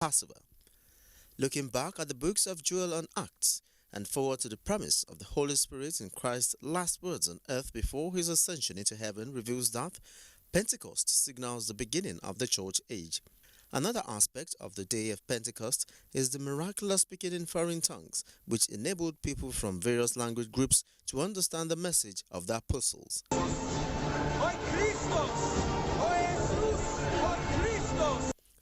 Passover. Looking back at the books of Joel and Acts and forward to the promise of the Holy Spirit in Christ's last words on earth before his ascension into heaven reveals that Pentecost signals the beginning of the church age. Another aspect of the day of Pentecost is the miraculous speaking in foreign tongues, which enabled people from various language groups to understand the message of the apostles.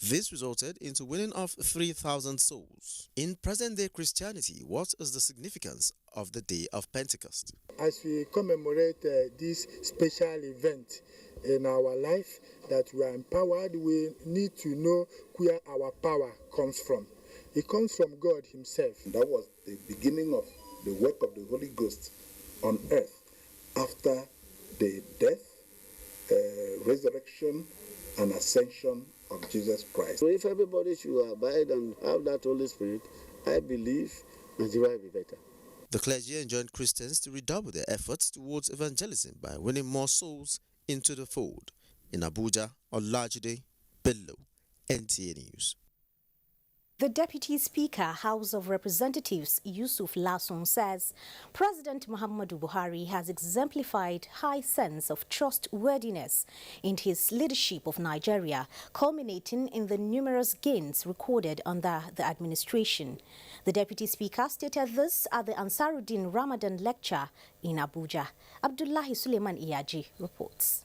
This resulted into winning of 3,000 souls. In present-day Christianity, what is the significance of the day of Pentecost? As we commemorate this special event in our life, that we are empowered, we need to know where our power comes from. It comes from God himself. That was the beginning of the work of the Holy Ghost on earth after the death, resurrection, and ascension of Jesus Christ. So if everybody should abide and have that Holy Spirit, I believe Nigeria will be better. The clergy enjoined Christians to redouble their efforts towards evangelism by winning more souls into the fold. In Abuja, Olajide Bello, NTA News. The Deputy Speaker, House of Representatives Yusuf Lasun, says President Muhammadu Buhari has exemplified high sense of trustworthiness in his leadership of Nigeria, culminating in the numerous gains recorded under the administration. The Deputy Speaker stated this at the Ansaruddin Ramadan lecture in Abuja. Abdullahi Suleiman Iyaji reports.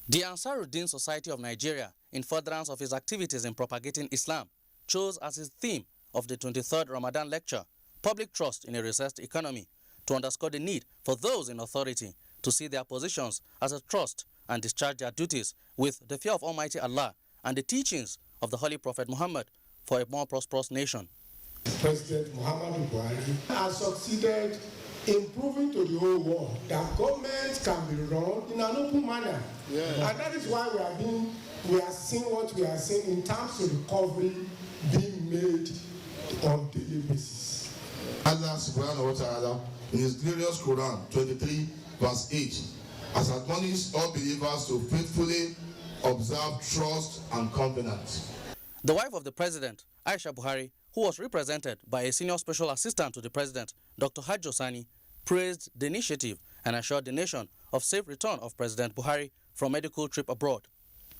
The Ansaruddin Society of Nigeria, in furtherance of his activities in propagating Islam, chose as its theme of the 23rd Ramadan lecture, Public Trust in a Recessed Economy, to underscore the need for those in authority to see their positions as a trust and discharge their duties with the fear of Almighty Allah and the teachings of the Holy Prophet Muhammad for a more prosperous nation. President Muhammadu Buhari has succeeded in proving to the whole world that government can be run in an open manner. Yeah. And that is why we are seeing what we are seeing in terms of recovery being made on a daily basis. Allah subhanahu wa ta'ala in his glorious Quran 23 verse 8 has admonished all believers to faithfully observe trust and covenant. The wife of the president, Aisha Buhari, who was represented by a senior special assistant to the president, Dr. Hajjo Sani, praised the initiative and assured the nation of safe return of President Buhari from medical trip abroad.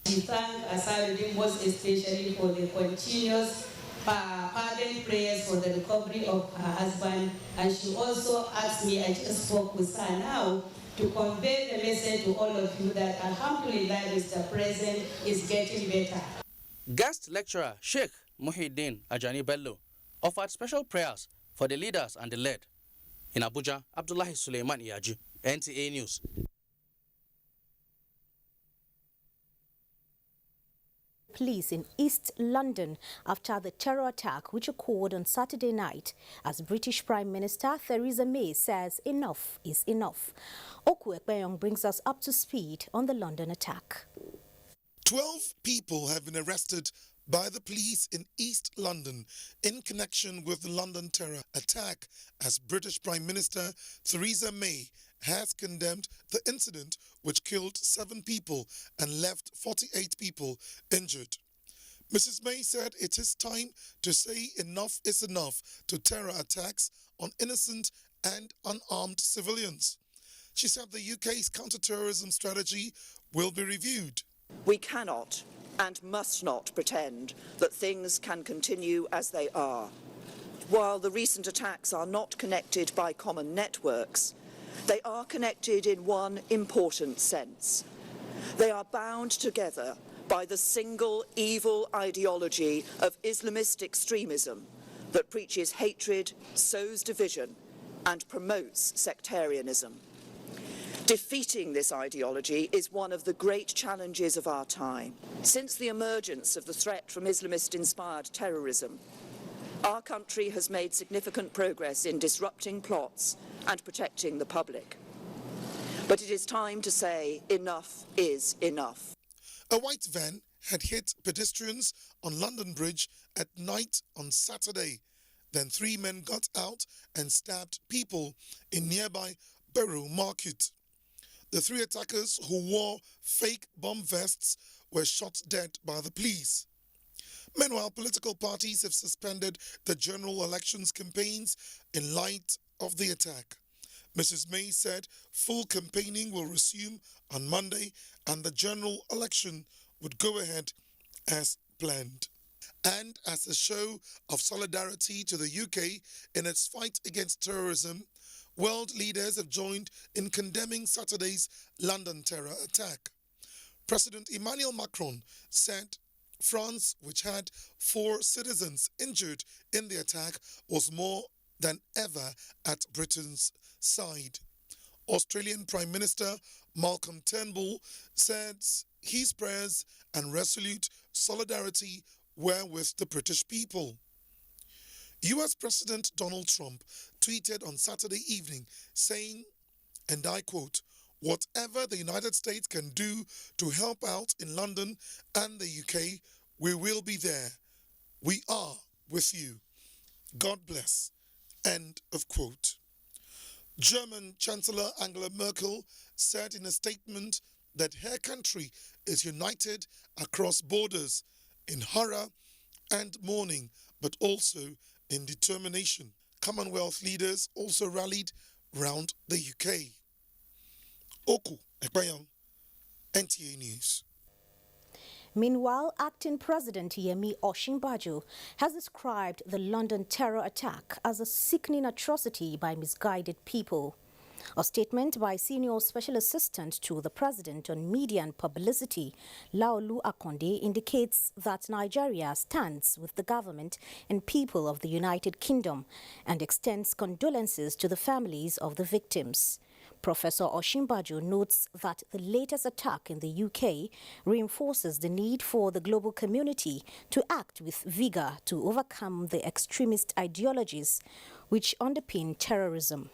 We thank Ansaruddin most especially for the continuous fervent prayers for the recovery of her husband, and she also asked me, I just spoke with her now, to convey the message to all of you that Alhamdulillah, Mr. President is getting better. Guest lecturer Sheikh Muhyiddin Ajani Bello offered special prayers for the leaders and the led. In Abuja, Abdullahi Suleiman Iyaji, NTA News. Police in East London after the terror attack which occurred on Saturday night, as British Prime Minister Theresa May says enough is enough. Oku Ekpeyong brings us up to speed on the London attack. 12 people have been arrested by the police in East London in connection with the London terror attack, as British Prime Minister Theresa May has condemned the incident which killed 7 people and left 48 people injured. Mrs. May said it is time to say enough is enough to terror attacks on innocent and unarmed civilians. She said the UK's counter-terrorism strategy will be reviewed. We cannot and must not pretend that things can continue as they are. While the recent attacks are not connected by common networks, they are connected in one important sense. They are bound together by the single evil ideology of Islamist extremism that preaches hatred, sows division, and promotes sectarianism. Defeating this ideology is one of the great challenges of our time. Since the emergence of the threat from Islamist-inspired terrorism, our country has made significant progress in disrupting plots and protecting the public. But it is time to say enough is enough. A white van had hit pedestrians on London Bridge at night on Saturday. Then 3 men got out and stabbed people in nearby Borough Market. The 3 attackers who wore fake bomb vests were shot dead by the police. Meanwhile, political parties have suspended the general elections campaigns in light of the attack. Mrs. May said full campaigning will resume on Monday and the general election would go ahead as planned. And as a show of solidarity to the UK in its fight against terrorism, world leaders have joined in condemning Saturday's London terror attack. President Emmanuel Macron said France, which had 4 citizens injured in the attack, was more than ever at Britain's side. Australian Prime Minister Malcolm Turnbull said his prayers and resolute solidarity were with the British people. US President Donald Trump tweeted on Saturday evening saying, and I quote, "Whatever the United States can do to help out in London and the UK, we will be there. We are with you. God bless." End of quote. German Chancellor Angela Merkel said in a statement that her country is united across borders in horror and mourning, but also in determination. Commonwealth leaders also rallied round the UK. Oku Ekbayang, NTA News. Meanwhile, acting President Yemi Osinbajo has described the London terror attack as a sickening atrocity by misguided people. A statement by Senior Special Assistant to the President on Media and Publicity, Laolu Akonde, indicates that Nigeria stands with the government and people of the United Kingdom and extends condolences to the families of the victims. Professor Osinbajo notes that the latest attack in the UK reinforces the need for the global community to act with vigor to overcome the extremist ideologies which underpin terrorism.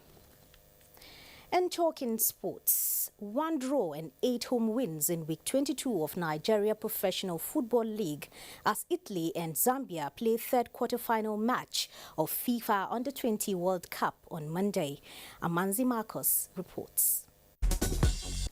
And talking sports, 1 draw and 8 home wins in week 22 of Nigeria Professional Football League as Italy and Zambia play third quarter-final match of FIFA Under-20 World Cup on Monday. Amanzi Marcos reports.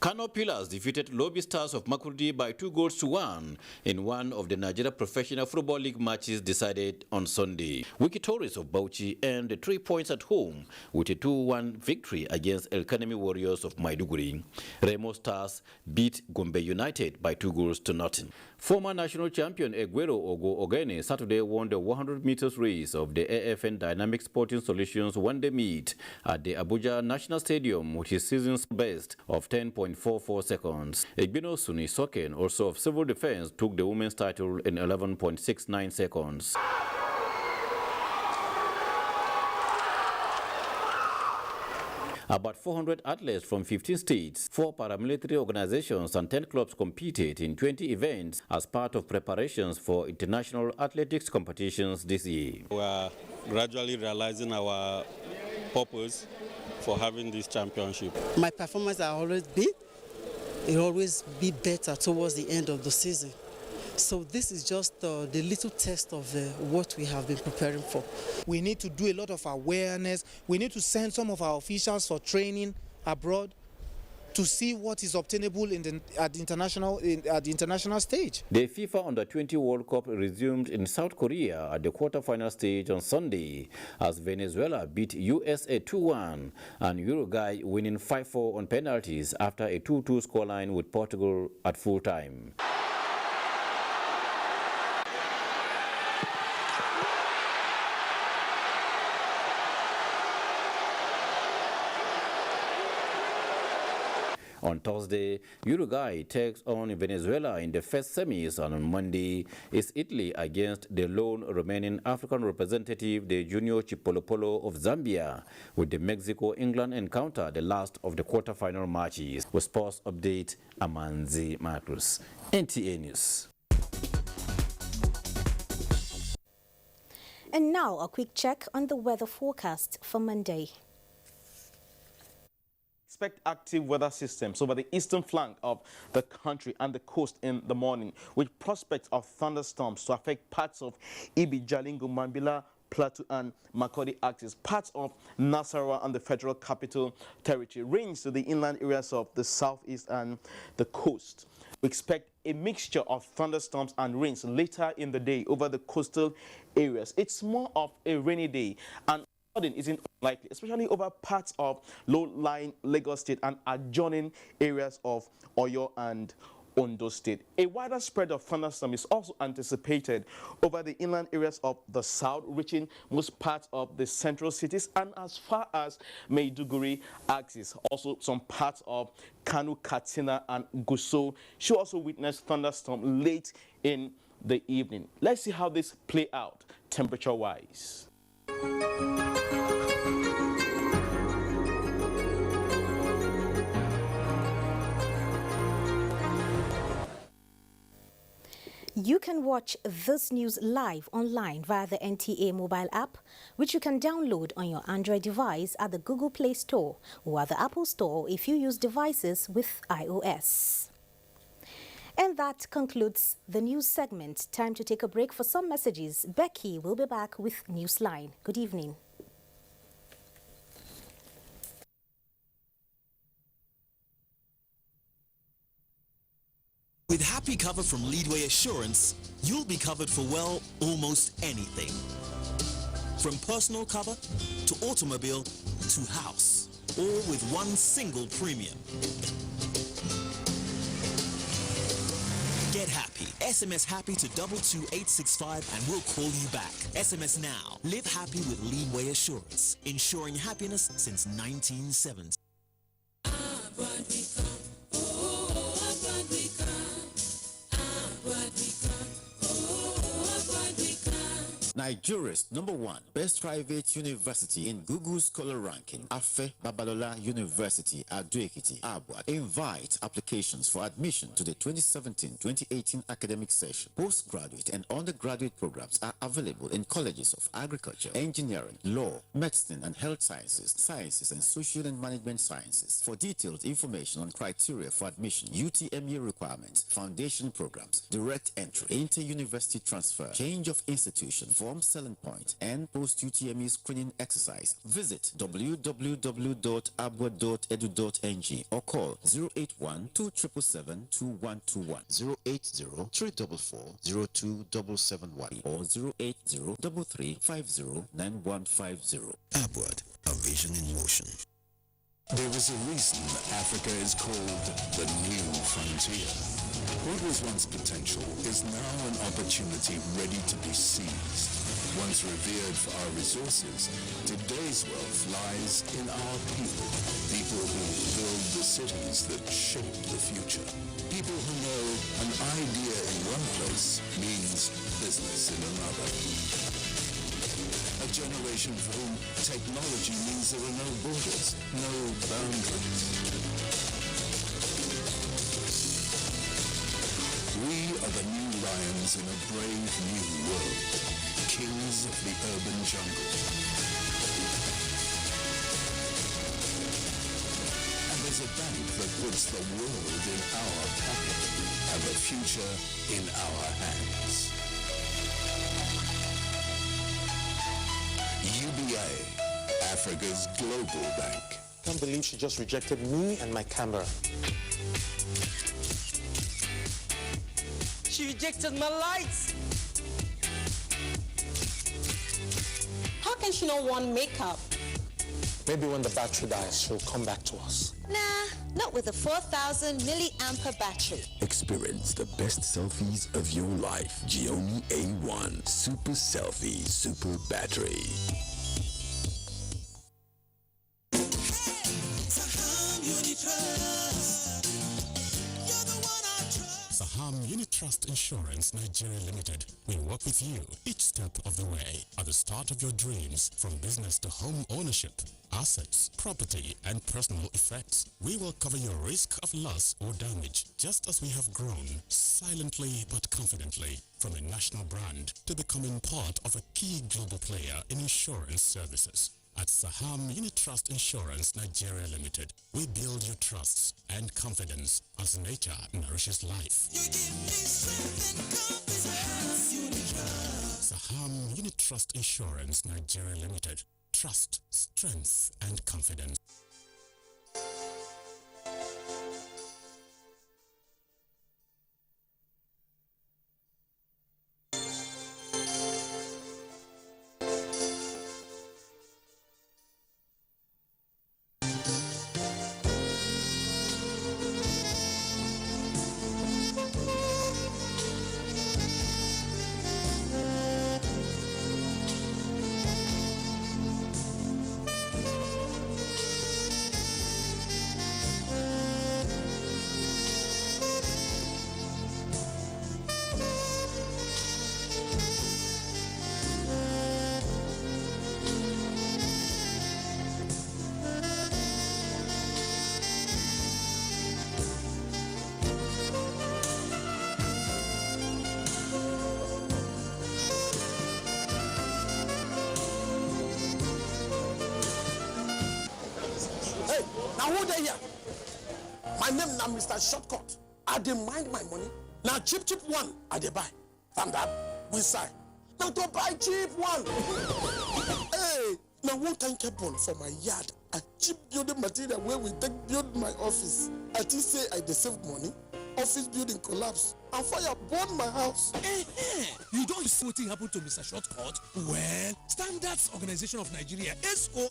Kano Pillars defeated Lobby Stars of Makurdi by 2-1 in one of the Nigeria Professional Football League matches decided on Sunday. Wiki Torres of Bauchi earned the 3 points at home with a 2-1 victory against El Kanemi Warriors of Maiduguri. Remo Stars beat Gombe United by 2-0. Former national champion Eguero Ogo Ogene Saturday won the 100 meters race of the AFN Dynamic Sporting Solutions one-day meet at the Abuja National Stadium with his season's best of 10.44 seconds. Egbino Suni Soken, also of Civil Defense, took the women's title in 11.69 seconds. About 400 athletes from 15 states, 4 paramilitary organizations and 10 clubs competed in 20 events as part of preparations for international athletics competitions this year. We are gradually realizing our purpose for having this championship. My performance I always beat. It always be better towards the end of the season. So this is just the little test of what we have been preparing for. We need to do a lot of awareness. We need to send some of our officials for training abroad to see what is obtainable at the international stage. The FIFA Under-20 World Cup resumed in South Korea at the quarter-final stage on Sunday as Venezuela beat USA 2-1 and Uruguay winning 5-4 on penalties after a 2-2 scoreline with Portugal at full time. On Thursday, Uruguay takes on Venezuela in the first semis, and on Monday is Italy against the lone remaining African representative, the Junior Chipolopolo of Zambia, with the Mexico-England encounter the last of the quarter-final matches. With Sports Update, Amanzi Marcus, NTA News. And now a quick check on the weather forecast for Monday. Expect active weather systems over the eastern flank of the country and the coast in the morning, with prospects of thunderstorms to affect parts of Ibi, Jalingo, Mambila, Plateau and Makurdi axis, parts of Nasarawa and the Federal Capital Territory, rains to the inland areas of the southeast and the coast. We expect a mixture of thunderstorms and rains later in the day over the coastal areas. It's more of a rainy day, and flooding isn't unlikely, especially over parts of low-lying Lagos State and adjoining areas of Oyo and Ondo State. A wider spread of thunderstorm is also anticipated over the inland areas of the south, reaching most parts of the central cities and as far as Maiduguri axis. Also, some parts of Kano, Katsina, and Gusau should also witness thunderstorm late in the evening. Let's see how this play out temperature-wise. You can watch this news live online via the NTA mobile app, which you can download on your Android device at the Google Play Store or at the Apple Store if you use devices with iOS. And that concludes the news segment. Time to take a break for some messages. Becky will be back with Newsline. Good evening. With Happy Cover from Leadway Assurance, you'll be covered for, well, almost anything. From personal cover to automobile to house, all with one single premium. Get happy. SMS happy to 22865 and we'll call you back. SMS now. Live happy with Leadway Assurance, ensuring happiness since 1970. Nigeria's #1 best private university in Google Scholar ranking, Afe Babalola University, Ado-Ekiti, Abua, invite applications for admission to the 2017-2018 academic session. Postgraduate and undergraduate programs are available in colleges of agriculture, engineering, law, medicine and health sciences, sciences and social and management sciences. For detailed information on criteria for admission, UTME requirements, foundation programs, direct entry, inter-university transfer, change of institution, form selling point, and post-UTME screening exercise, visit www.abua.edu.ng or call 081-2777-2121, 080-344-02771 or 080-3350-9150. Abua, a vision in motion. There is a reason Africa is called the new frontier. What was once potential is now an opportunity ready to be seized. Once revered for our resources, today's wealth lies in our people. People who build the cities that shape the future. People who know an idea in one place means business in another. A generation for whom technology means there are no borders, no boundaries. We are the new lions in a brave new world, kings of the urban jungle. And there's a bank that puts the world in our pocket and the future in our hands. UBA, Africa's global bank. Can't believe she just rejected me and my camera. She rejected my lights. How can she not want makeup? Maybe when the battery dies, she'll come back to us. Nah, not with a 4,000 milliampere battery. Experience the best selfies of your life. Gioni A1 Super Selfie Super Battery. Saham Unit Trust Insurance Nigeria Limited. We work with you each step of the way. At the start of your dreams, from business to home ownership, assets, property, and personal effects, we will cover your risk of loss or damage, just as we have grown, silently but confidently, from a national brand to becoming part of a key global player in insurance services. At Saham Unit Trust Insurance Nigeria Limited, we build your trusts and confidence as nature nourishes life. Saham Unit Trust Insurance Nigeria Limited. Trust, strength, and confidence. Now who they here? My name now Mr. Shortcut. I dey mind my money. Now cheap one I dey buy. From that we side. Now to buy cheap one. Hey, now one can keep on for my yard. A cheap building material where we take build my office. I think say I dey save money. Office building collapse and fire burn my house. You don't see what happened to Mr. Shortcut? Well, Standards Organization of Nigeria, SON,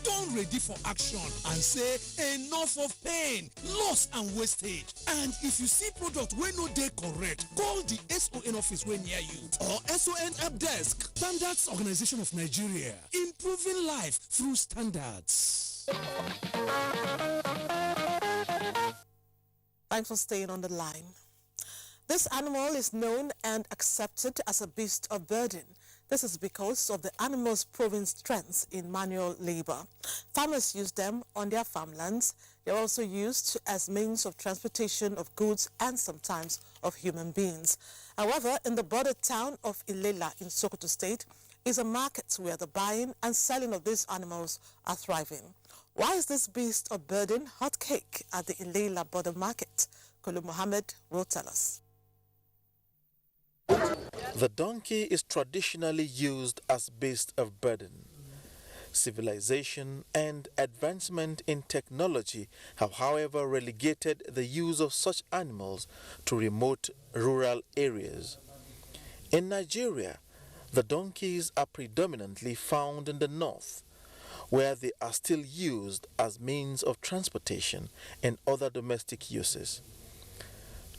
don't ready for action and say enough of pain, loss and wastage. And if you see product where no dey correct, call the SON office when near you or SON help desk. Standards Organization of Nigeria, improving life through standards. Thanks for staying on the line. This animal is known and accepted as a beast of burden. This is because of the animal's proven strength in manual labor. Farmers use them on their farmlands. They're also used as means of transportation of goods and sometimes of human beings. However, in the border town of Ilela in Sokoto State is a market where the buying and selling of these animals are thriving. Why is this beast of burden hot cake at the Ilela border market? Kulu Mohammed will tell us. The donkey is traditionally used as beast of burden. Civilization and advancement in technology have, however, relegated the use of such animals to remote rural areas. In Nigeria, the donkeys are predominantly found in the north, where they are still used as means of transportation and other domestic uses.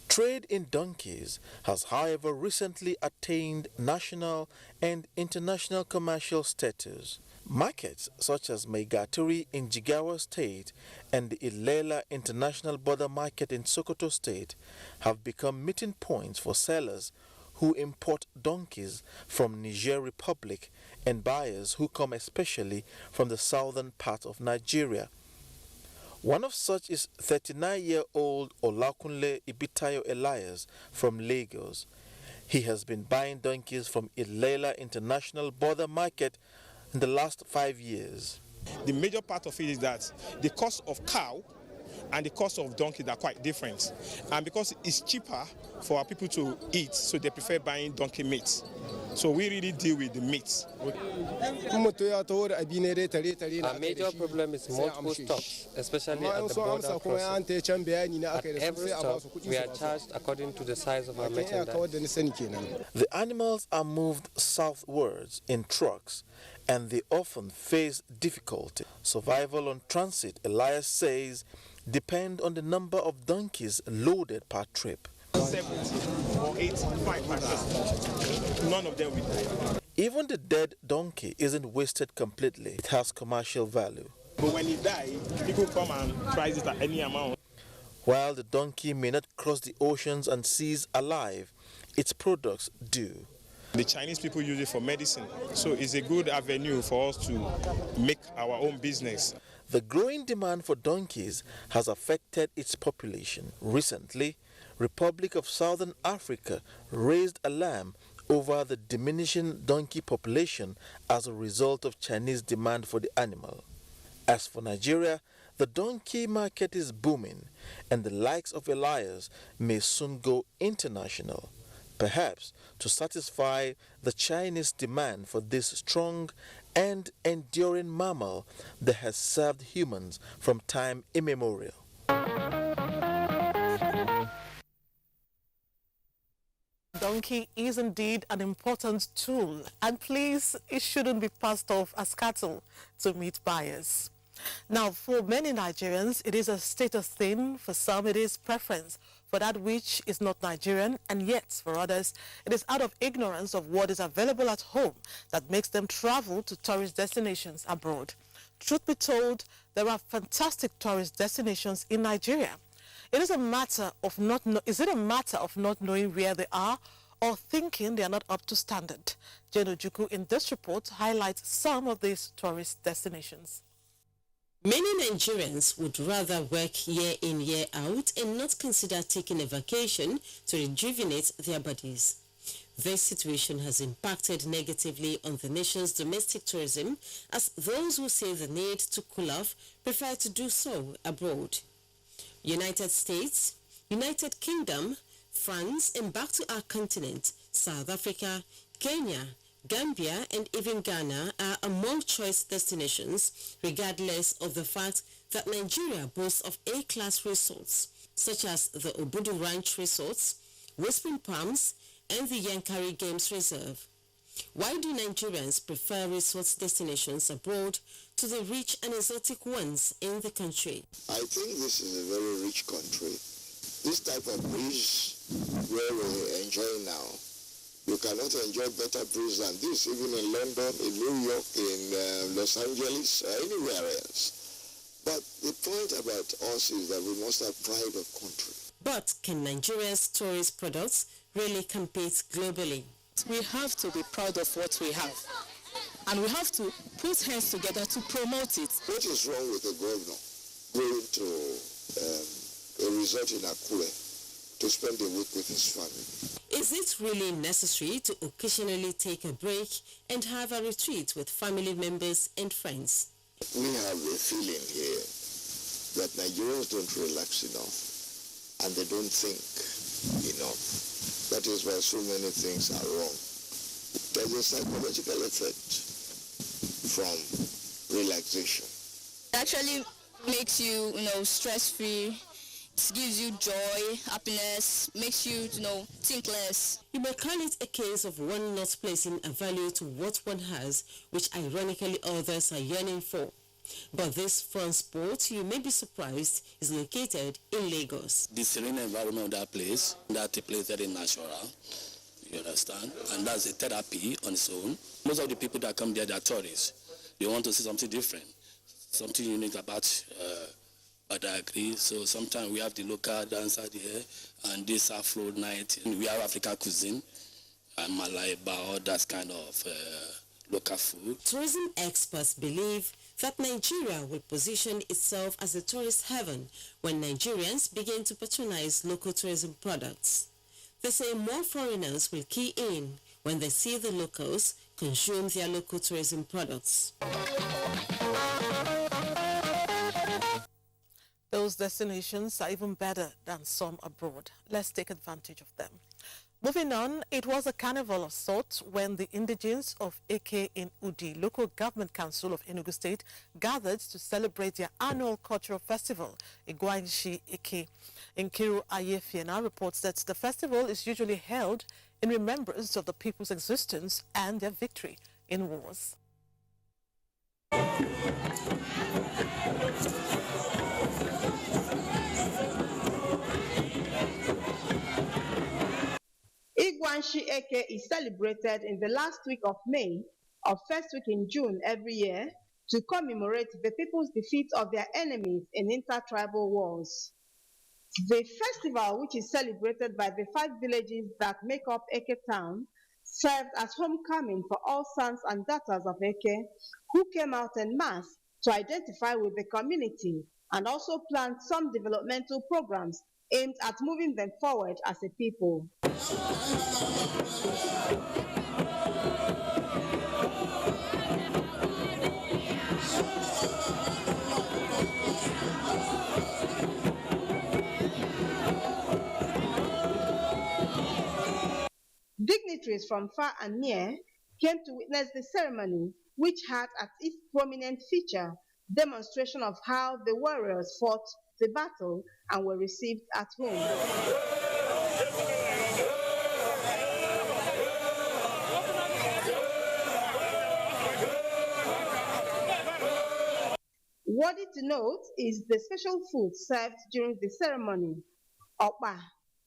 Trade in donkeys has, however, recently attained national and international commercial status. Markets such as Maigaturi in Jigawa State and the Ilela International Border Market in Sokoto State have become meeting points for sellers who import donkeys from Niger Republic and buyers who come especially from the southern part of Nigeria. One of such is 39-year-old Olakunle Ibitayo Elias from Lagos. He has been buying donkeys from Ilela International Border Market in the last 5 years. The major part of it is that the cost of cow and the cost of donkeys are quite different. And because it's cheaper for our people to eat, so they prefer buying donkey meat. So we really deal with the meat. Our major problem is multiple stops, especially at the border crossing. At every stop, we are charged according to the size of our merchandise. The animals are moved southwards in trucks, and they often face difficulty. Survival on transit, Elias says, depend on the number of donkeys loaded per trip. 70 or 85 per none of them will die. Even the dead donkey isn't wasted completely. It has commercial value. But when it dies, people come and price it at any amount. While the donkey may not cross the oceans and seas alive, its products do. The Chinese people use it for medicine, so it's a good avenue for us to make our own business. The growing demand for donkeys has affected its population. Recently, Republic of Southern Africa raised alarm over the diminishing donkey population as a result of Chinese demand for the animal. As for Nigeria, the donkey market is booming, and the likes of Elias may soon go international, perhaps to satisfy the Chinese demand for this strong and enduring mammal that has served humans from time immemorial. Donkey is indeed an important tool, and please, it shouldn't be passed off as cattle to meet buyers. Now, for many Nigerians, it is a status thing. For some, it is preference for that which is not Nigerian, and yet, for others, it is out of ignorance of what is available at home that makes them travel to tourist destinations abroad. Truth be told, there are fantastic tourist destinations in Nigeria. Is it a matter of not knowing where they are or thinking they are not up to standard? Jane Ojukwu in this report highlights some of these tourist destinations. Many Nigerians would rather work year in, year out and not consider taking a vacation to rejuvenate their bodies. This situation has impacted negatively on the nation's domestic tourism, as those who see the need to cool off prefer to do so abroad. United States, United Kingdom, France, and back to our continent, South Africa, Kenya, Gambia, and even Ghana are among choice destinations, regardless of the fact that Nigeria boasts of A-class resorts, such as the Obudu Ranch Resorts, Whispering Palms, and the Yankari Games Reserve. Why do Nigerians prefer resort destinations abroad to the rich and exotic ones in the country? I think this is a very rich country. This type of breeze where we enjoy now, you cannot enjoy better breeze than this, even in London, in New York, in Los Angeles, anywhere else. But the point about us is that we must have pride of country. But can Nigeria's tourist products really compete globally? We have to be proud of what we have, and we have to put hands together to promote it. What is wrong with the governor going to a resort in Akure to spend a week with his family? Is it really necessary to occasionally take a break and have a retreat with family members and friends? We have a feeling here that Nigerians don't relax enough and they don't think enough. That is why so many things are wrong. There's a psychological effect from relaxation. It actually makes you, stress-free. It gives you joy, happiness, makes you, think less. You may call it a case of one not placing a value to what one has, which ironically others are yearning for. But this fun sport, you may be surprised, is located in Lagos. The serene environment of that place very natural, you understand? And that's a therapy on its own. Most of the people that come there, they are tourists. They want to see something different, something unique about Badagry. So sometimes we have the local dancer there, and this Afro night, and we have African cuisine, and Malay all that kind of local food. Tourism experts believe that Nigeria will position itself as a tourist heaven when Nigerians begin to patronize local tourism products. They say more foreigners will key in when they see the locals consume their local tourism products. Those destinations are even better than some abroad. Let's take advantage of them. Moving on, it was a carnival of sorts when the indigents of Eke in Udi, local government council of Enugu State, gathered to celebrate their annual cultural festival, Igwanshi Eke. Nkiru Ayefiena reports that the festival is usually held in remembrance of the people's existence and their victory in wars. Igwanshi Eke is celebrated in the last week of May or first week in June every year to commemorate the people's defeat of their enemies in intertribal wars. The festival, which is celebrated by the 5 villages that make up Eke town, served as homecoming for all sons and daughters of Eke who came out en masse to identify with the community and also planned some developmental programs aimed at moving them forward as a people. Dignitaries from far and near came to witness the ceremony, which had as its prominent feature demonstration of how the warriors fought the battle and were received at home. Worthy to note is the special food served during the ceremony. Okpa,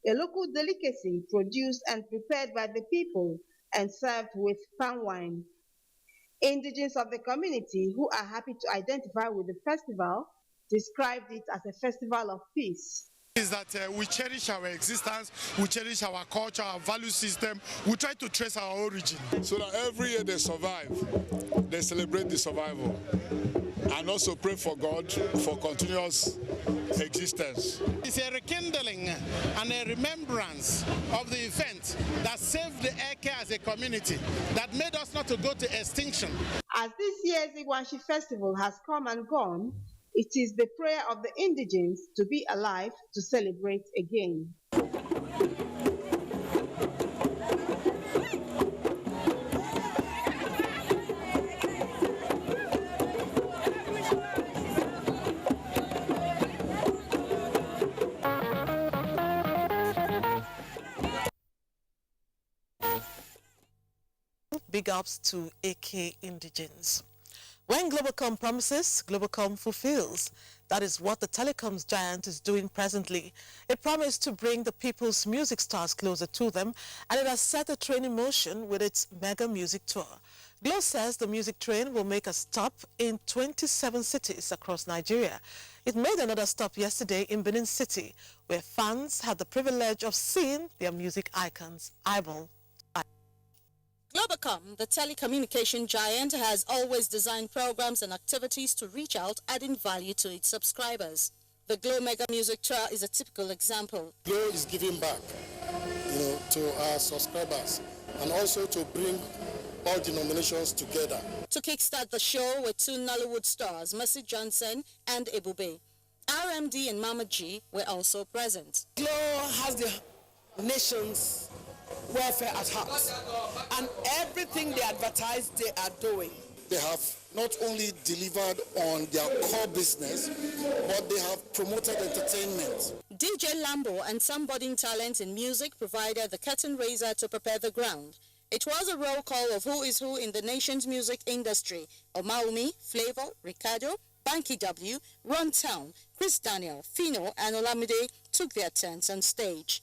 a local delicacy produced and prepared by the people and served with palm wine. Indigents of the community who are happy to identify with the festival described it as a festival of peace. Is that we cherish our existence, we cherish our culture, our value system, we try to trace our origin. So that every year they survive, they celebrate the survival. And also pray for God for continuous existence. It's a rekindling and a remembrance of the event that saved the Eke as a community, that made us not to go to extinction. As this year's Igwanshi festival has come and gone, it is the prayer of the indigents to be alive to celebrate again. Big ups to AK Indigents. When Globacom promises, Globacom fulfills. That is what the telecoms giant is doing presently. It promised to bring the people's music stars closer to them, and it has set a train in motion with its mega music tour. Glo says the music train will make a stop in 27 cities across Nigeria. It made another stop yesterday in Benin City, where fans had the privilege of seeing their music icons eyeball. Globacom, the telecommunication giant, has always designed programs and activities to reach out, adding value to its subscribers. The Glo Mega Music Tour is a typical example. Glo is giving back, to our subscribers, and also to bring all denominations together. To kickstart the show were two Nollywood stars, Mercy Johnson and Ebube. RMD and Mama G were also present. Glo has the nation's welfare at heart, and everything they advertise they are doing. They have not only delivered on their core business, but they have promoted entertainment. DJ Lambo and some budding talent in music provided the curtain raiser to prepare the ground. It was a roll call of who is who in the nation's music industry. Omaumi, Flavor, Ricardo, Banky W, Ron Town, Chris Daniel, Fino and Olamide took their turns on stage.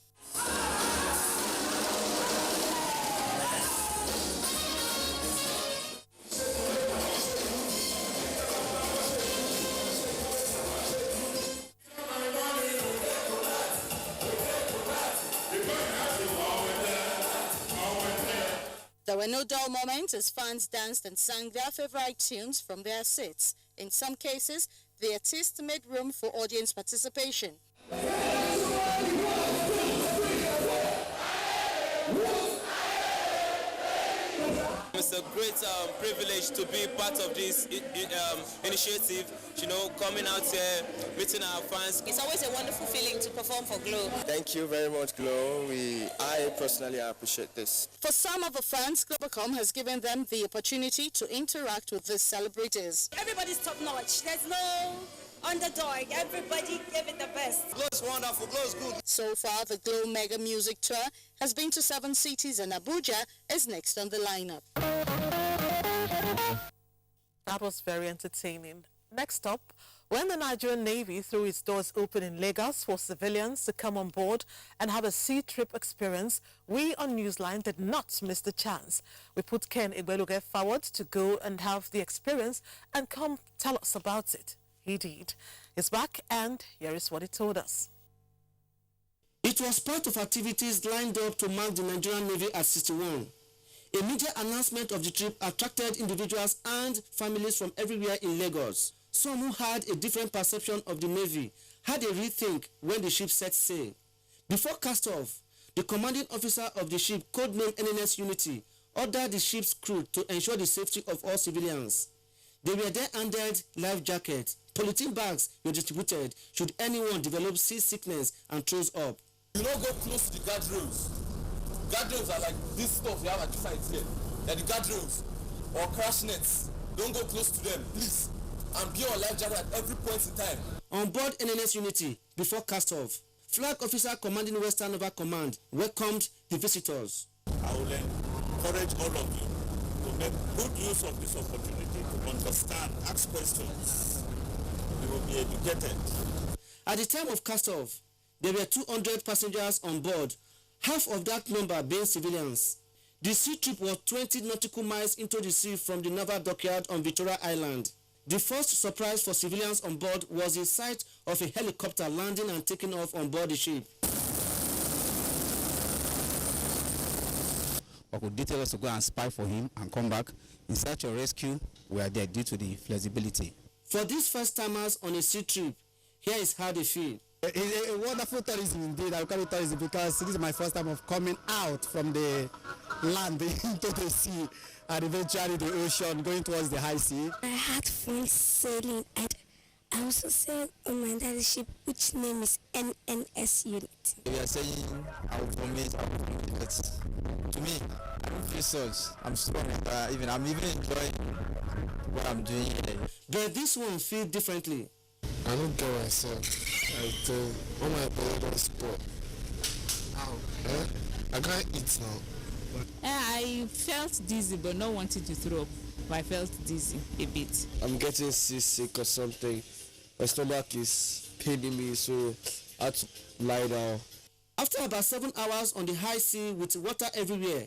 There were no dull moments as fans danced and sang their favorite tunes from their seats. In some cases, the artists made room for audience participation. It's a great privilege to be part of this initiative, coming out here, meeting our fans. It's always a wonderful feeling to perform for Glo. Thank you very much, Glo. I personally appreciate this. For some of the fans, Globacom has given them the opportunity to interact with the celebrities. Everybody's top notch. There's no underdog. Everybody gave it the best. Glo is wonderful. Glo is good. So far, the Glo Mega Music Tour has been to 7 cities and Abuja is next on the lineup. That was very entertaining. Next up, when the Nigerian Navy threw its doors open in Lagos for civilians to come on board and have a sea trip experience, we on Newsline did not miss the chance. We put Ken Igbeluge forward to go and have the experience and come tell us about it. He did. He's back and here is what he told us. It was part of activities lined up to mark the Nigerian Navy at 61. A media announcement of the trip attracted individuals and families from everywhere in Lagos. Some who had a different perception of the Navy had a rethink when the ship set sail. Before cast-off, the commanding officer of the ship, codenamed NNS Unity, ordered the ship's crew to ensure the safety of all civilians. They were then handed life jackets. Polythene bags were distributed should anyone develop seasickness and throws up. You don't go close to the guardrails. Guardrails are like this stuff you have at the side here. They're the guardrails or crash nets. Don't go close to them, please. And be on life jacket at every point in time. On board NNS Unity, before cast-off, Flag Officer commanding Western Naval Command welcomed the visitors. I will encourage all of you to make good use of this opportunity to understand, ask questions. You will be educated. At the time of cast-off, there were 200 passengers on board, half of that number being civilians. The sea trip was 20 nautical miles into the sea from the naval dockyard on Victoria Island. The first surprise for civilians on board was the sight of a helicopter landing and taking off on board the ship. But could detail us to go and spy for him and come back. In search or rescue, we are there due to the flexibility. For these first-timers on a sea trip, here is how they feel. It's a wonderful tourism indeed. I call it tourism because this is my first time of coming out from the land into the sea and eventually the ocean, going towards the high sea. I had fun sailing and I also sailed on my daddy's ship, which name is NNS Unity. We are saying I will vomit, but to me, I don't feel such. I'm strong, I'm even enjoying what I'm doing here. But this one feels differently. I don't get myself. All my body don't spot. I can't eat now. I felt dizzy but not wanting to throw up. But I felt dizzy a bit. I'm getting seasick or something. My stomach is paining me, so I had to lie down. After about 7 hours on the high sea with water everywhere,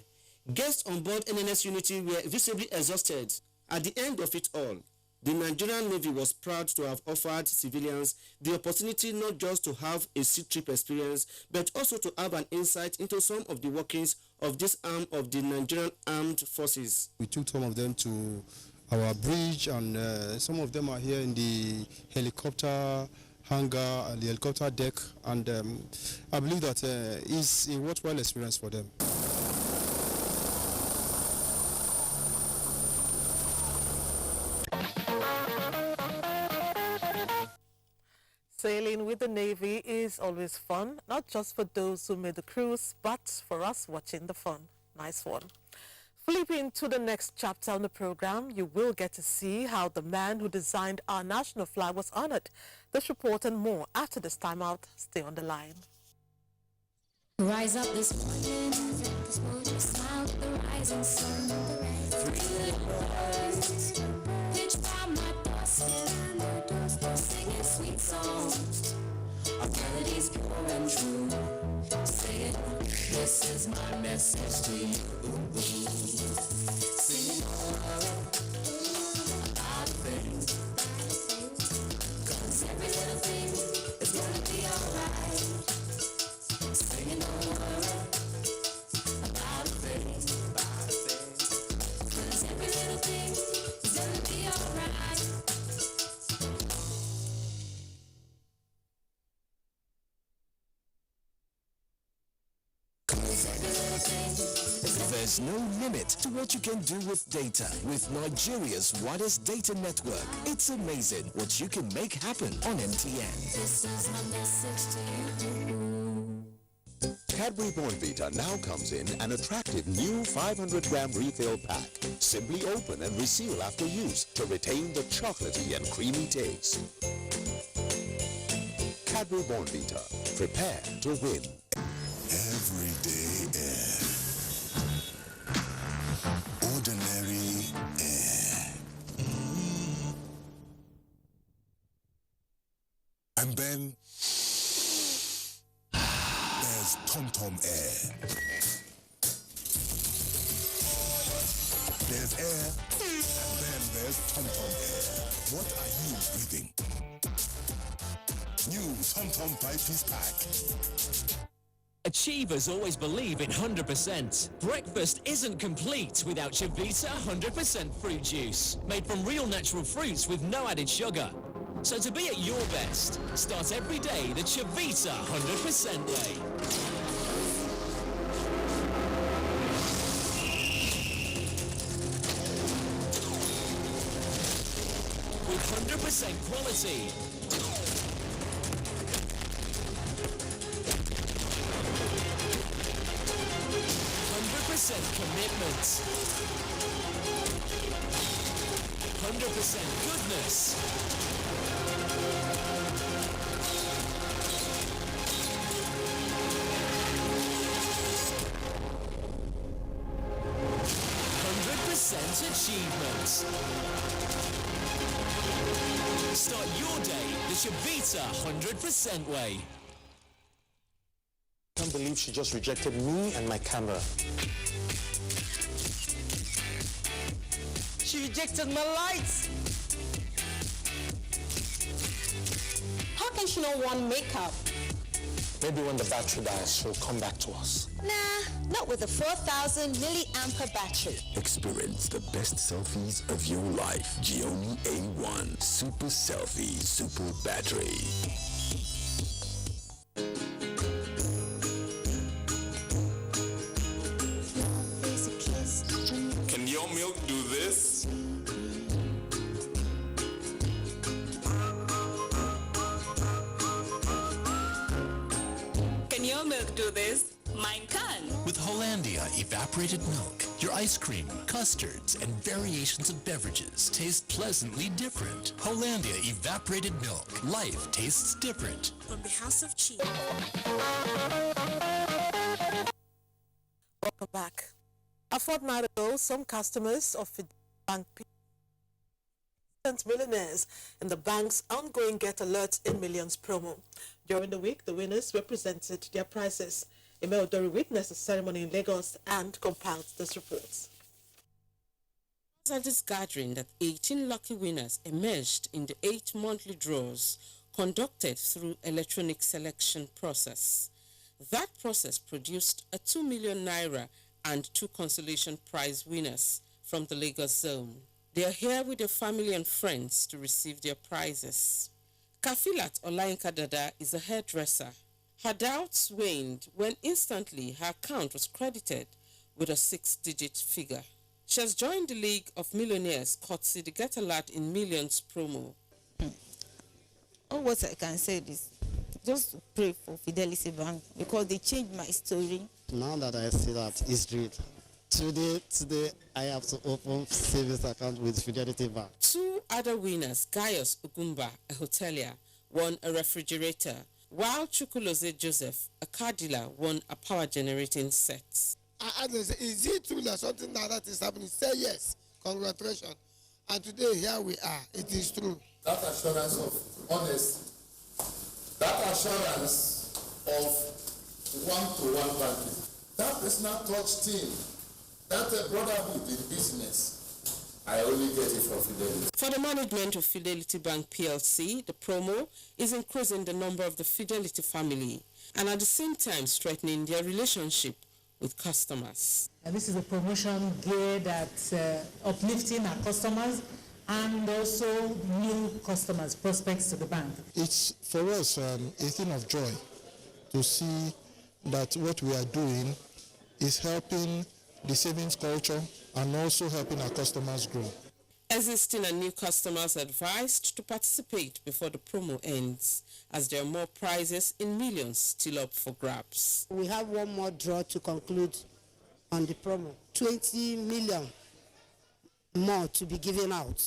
guests on board NNS Unity were visibly exhausted. At the end of it all, the Nigerian Navy was proud to have offered civilians the opportunity not just to have a sea trip experience, but also to have an insight into some of the workings of this arm of the Nigerian Armed Forces. We took some of them to our bridge, and some of them are here in the helicopter hangar and the helicopter deck, and I believe that it's a worthwhile experience for them. Sailing with the Navy is always fun, not just for those who made the cruise, but for us watching the fun. Nice one. Flipping to the next chapter on the program, you will get to see how the man who designed our national flag was honored. This report and more after this time out. Stay on the line. Rise up this morning, smile at the rising sun. Pitch by my doorstep, singing sweet songs. Our melodies pure and true. Say it, this is my message to you. Singing about things, 'cause every little thing is gonna be alright. Singing about things, 'cause every little thing is gonna be alright. There's no limit to what you can do with data. With Nigeria's widest data network, it's amazing what you can make happen on MTN. This is my message to you. Cadbury Bournvita now comes in an attractive new 500-gram refill pack. Simply open and reseal after use to retain the chocolatey and creamy taste. Cadbury Bournvita. Prepare to win. Everyday air. Ordinary air. And then there's TomTom air. There's air, and then there's TomTom air. What are you breathing? New TomTom 5-piece pack. Achievers always believe in 100%. Breakfast isn't complete without Chivita 100% fruit juice. Made from real natural fruits with no added sugar. So to be at your best, start every day the Chivita 100% way. With 100% quality, 100% commitment, 100% goodness, 100% achievement. Start your day the Chivita 100% way. I can't believe she just rejected me and my camera. She rejected my lights. How can she not want makeup? Maybe when the battery dies, she'll come back to us. Nah, not with a 4,000 milliampere battery. Experience the best selfies of your life. Gioni A1 Super Selfie Super Battery. Can your milk do this? Can your milk do this? Mine can. With Hollandia evaporated milk, your ice cream, custards, and variations of beverages taste pleasantly different. Hollandia evaporated milk. Life tastes different. From the House of Cheese. Welcome back. A fortnight ago, some customers of Bank millionaires in the bank's ongoing Get Alerts in Millions promo. During the week, the winners represented their prizes. Emel Dori witnessed the ceremony in Lagos and compiled this report. It was at this gathering that 18 lucky winners emerged in the 8 monthly draws conducted through electronic selection process. That process produced a 2 million naira and 2 consolation prize winners from the Lagos zone. They are here with their family and friends to receive their prizes. Kafilat Olainka Dada is a hairdresser. Her doubts waned when instantly her account was credited with a 6-digit figure. She has joined the League of Millionaires courtesy the Get Alert in Millions promo. All what I can say is just to pray for Fidelity Bank because they changed my story. Now that I see that it's real. Today I have to open savings account with Fidelity Bank. 2 other winners, Gaius Ugumba, a hotelier, won a refrigerator, while Chukwuloze Joseph, a car dealer, won a power generating set. Is it true that something like that is happening? Say yes. Congratulations. And today here we are. It is true. That assurance of honesty, that assurance of one-to-one banking, that personal touch team, that brotherhood in business, I only get it from Fidelity. For the management of Fidelity Bank PLC, the promo is increasing the number of the Fidelity family and at the same time strengthening their relationship with customers. And this is a promotion geared at uplifting our customers and also new customers, prospects to the bank. It's for us a thing of joy to see that what we are doing is helping the savings culture and also helping our customers grow. Existing and new customers are advised to participate before the promo ends, as there are more prizes in millions still up for grabs. We have one more draw to conclude on the promo. 20 million more to be given out.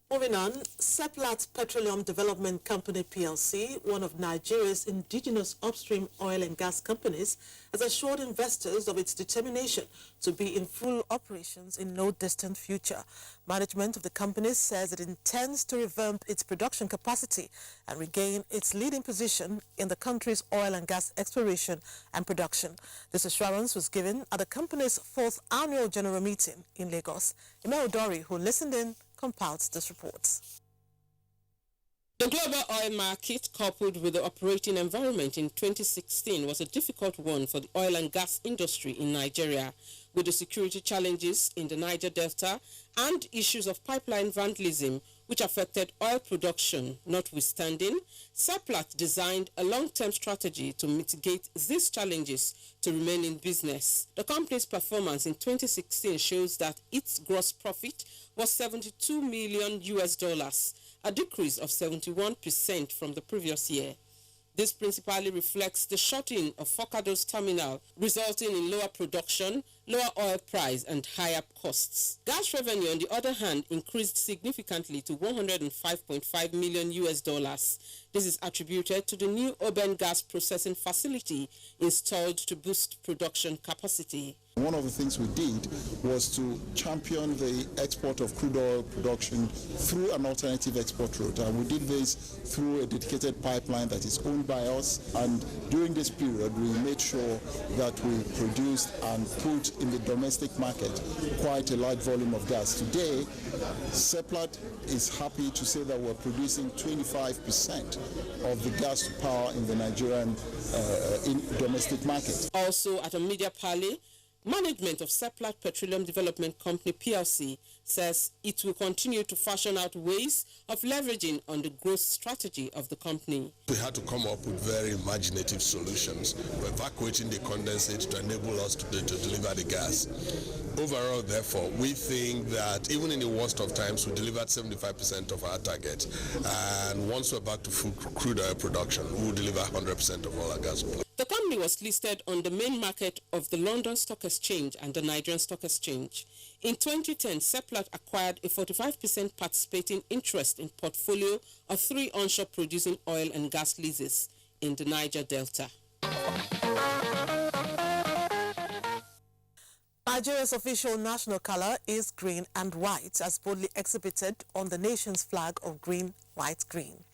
Moving on, Seplat Petroleum Development Company PLC, one of Nigeria's indigenous upstream oil and gas companies, has assured investors of its determination to be in full operations in no distant future. Management of the company says it intends to revamp its production capacity and regain its leading position in the country's oil and gas exploration and production. This assurance was given at the company's 4th annual general meeting in Lagos. Emel Dori, who listened in, compiled this report. The global oil market, coupled with the operating environment in 2016, was a difficult one for the oil and gas industry in Nigeria, With the security challenges in the Niger Delta and issues of pipeline vandalism which affected oil production notwithstanding, Seplat designed a long-term strategy to mitigate these challenges to remain in business. The company's performance in 2016 shows that its gross profit was $72 million, a decrease of 71% from the previous year. This principally reflects the shutting of Forcados terminal, resulting in lower production, lower oil price, and higher costs. Gas revenue, on the other hand, increased significantly to $105.5 million. This is attributed to the new urban gas processing facility installed to boost production capacity. One of the things we did was to champion the export of crude oil production through an alternative export route. And we did this through a dedicated pipeline that is owned by us. And during this period, we made sure that we produced and put in the domestic market quite a large volume of gas. Today, Seplat is happy to say that we're producing 25% of the gas to power in the Nigerian domestic market. Also, at a media parley, management of Seplat Petroleum Development Company PLC says it will continue to fashion out ways of leveraging on the growth strategy of the company. We had to come up with very imaginative solutions for evacuating the condensate to enable us to deliver the gas. Overall, therefore, we think that even in the worst of times, we delivered 75% of our target. And once we're back to full crude oil production, we will deliver 100% of all our gas. The company was listed on the main market of the London Stock Exchange and the Nigerian Stock Exchange. In 2010, Seplat acquired a 45% participating interest in portfolio of 3 onshore producing oil and gas leases in the Niger Delta. Nigeria's official national color is green and white, as boldly exhibited on the nation's flag of green, white, green.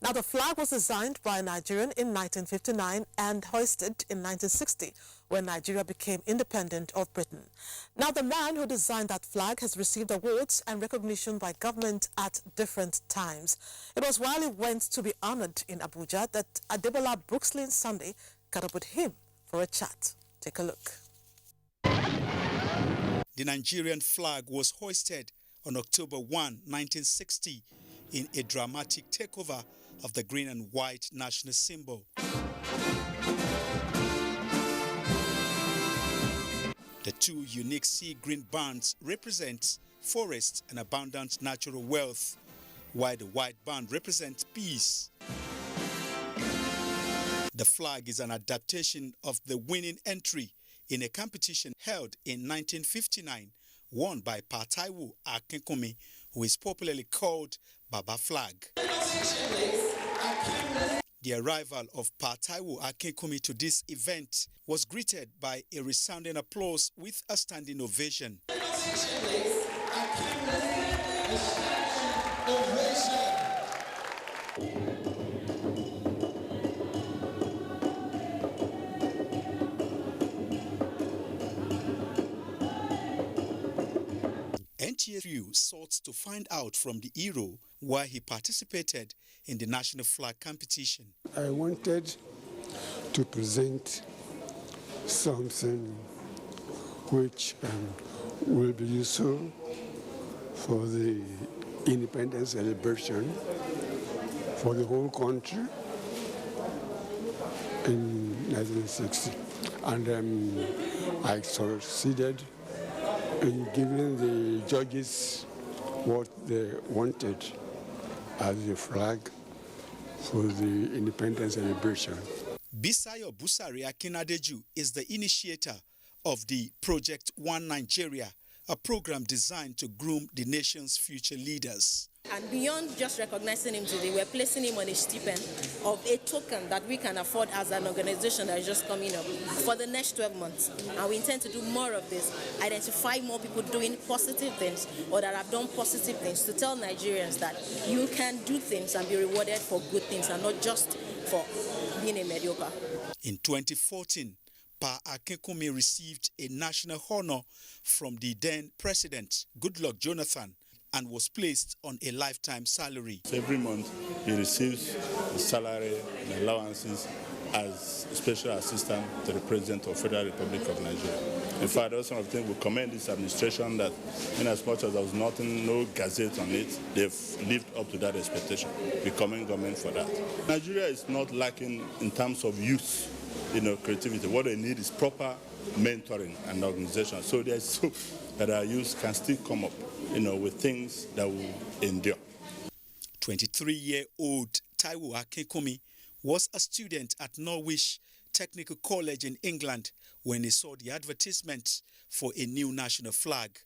Now, the flag was designed by a Nigerian in 1959 and hoisted in 1960, when Nigeria became independent of Britain. Now, the man who designed that flag has received awards and recognition by government at different times. It was while he went to be honored in Abuja that Adebola Brookslyn Sunday caught up with him for a chat. Take a look. The Nigerian flag was hoisted on October 1, 1960, in a dramatic takeover of the green and white national symbol. The 2 unique sea green bands represent forest and abundant natural wealth, while the white band represents peace. The flag is an adaptation of the winning entry in a competition held in 1959, won by Pa Taiwo Akinkunmi, who is popularly called Baba Flag. The arrival of Pa Taiwo Akinkunmi to this event was greeted by a resounding applause with a standing ovation. NTA sought to find out from the hero why he participated in the national flag competition. I wanted to present something which will be useful for the independence celebration for the whole country in 1960. And I succeeded in giving the judges what they wanted as the flag for the independence celebration. Bisayo Busari Akinadeju is the initiator of the Project One Nigeria, a program designed to groom the nation's future leaders. And beyond just recognizing him today, we're placing him on a stipend of a token that we can afford as an organization that is just coming up for the next 12 months. And we intend to do more of this, identify more people doing positive things or that have done positive things, to tell Nigerians that you can do things and be rewarded for good things and not just for being a mediocre. In 2014, Pa Akinkunmi received a national honor from the then president, Goodluck Jonathan, and was placed on a lifetime salary. So every month he receives the salary and allowances as special assistant to the President of the Federal Republic of Nigeria. In fact, those sort of things we commend this administration that, in as much as there was nothing, no gazette on it, they've lived up to that expectation. We commend government for that. Nigeria is not lacking in terms of youth, creativity. What they need is proper mentoring and organization. So there's hope that our youth can still come up, with things that will endure. 23-year-old Taiwo Akinkunmi was a student at Norwich Technical College in England when he saw the advertisement for a new national flag.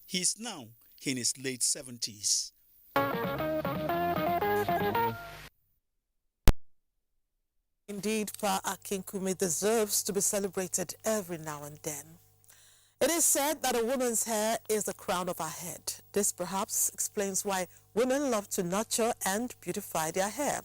He is now in his late 70s. Indeed, Pa Akinkunmi deserves to be celebrated every now and then. It is said that a woman's hair is the crown of her head. This perhaps explains why women love to nurture and beautify their hair.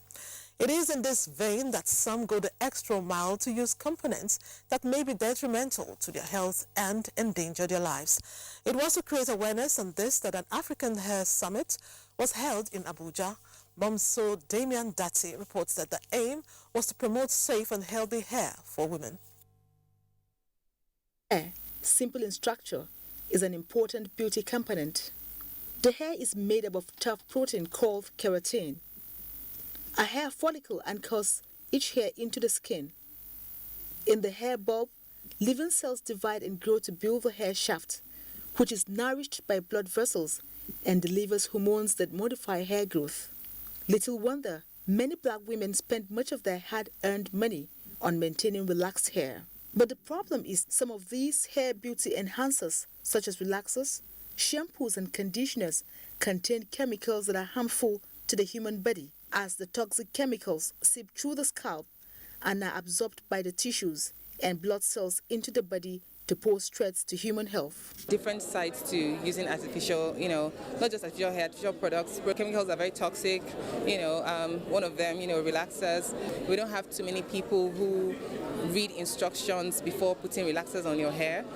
It is in this vein that some go the extra mile to use components that may be detrimental to their health and endanger their lives. It was to create awareness on this that an African Hair Summit was held in Abuja. Momso Damian Dati reports that the aim was to promote safe and healthy hair for women. Hair, simple in structure, is an important beauty component. The hair is made up of tough protein called keratin. A hair follicle anchors each hair into the skin. In the hair bulb, living cells divide and grow to build the hair shaft, which is nourished by blood vessels and delivers hormones that modify hair growth. Little wonder many black women spend much of their hard-earned money on maintaining relaxed hair. But the problem is some of these hair beauty enhancers, such as relaxers, shampoos and conditioners, contain chemicals that are harmful to the human body, as the toxic chemicals seep through the scalp and are absorbed by the tissues and blood cells into the body to pose threats to human health. Different sides to using artificial, not just artificial hair, artificial products. Chemicals are very toxic, one of them, relaxers. We don't have too many people who read instructions before putting relaxers on your hair.